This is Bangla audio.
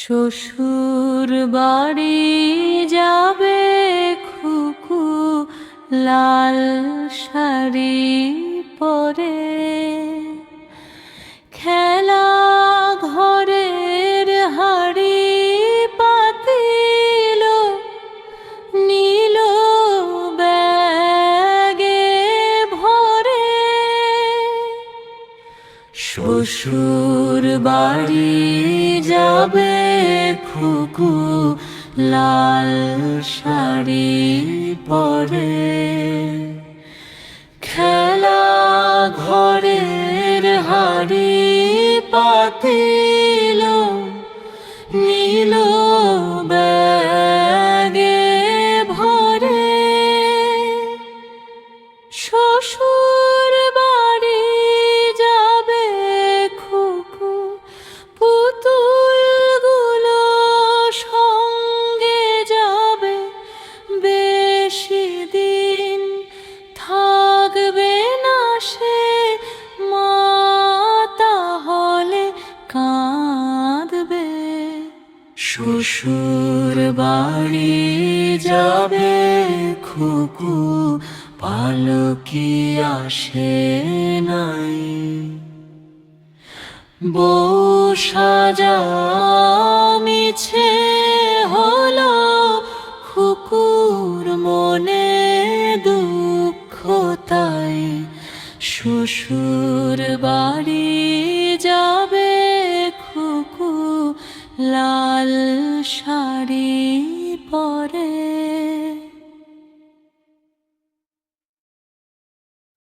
শ্বশুর বাড়ি যাবে খুকু, লাল শাড়ি পরে। খেলা ঘরের হাড়ি পাতিল নীল ব্যাগে ভরে। শ্বশুর বাড়ি যাবে খুকু, লাল শাড়ি পরে। খেলা ঘরের হাড়ি পাতিল নীল ব্যাগে ভরে। শ্বশুর বাড়ি যাবে খুকু, পুতুলগুলো সঙ্গে যাবে। বেশি দিন থাকবে না সে, মা তাহলে কাঁদবে। শ্বশুর বাড়ি যাবে খুকু, পালকি আসে নাই। বউ সাজা মিছে হলো, খুকুর মনে দুঃখ তাই। শ্বশুর বাড়ি যাবে খুকু, লাল শাড়ি পরে।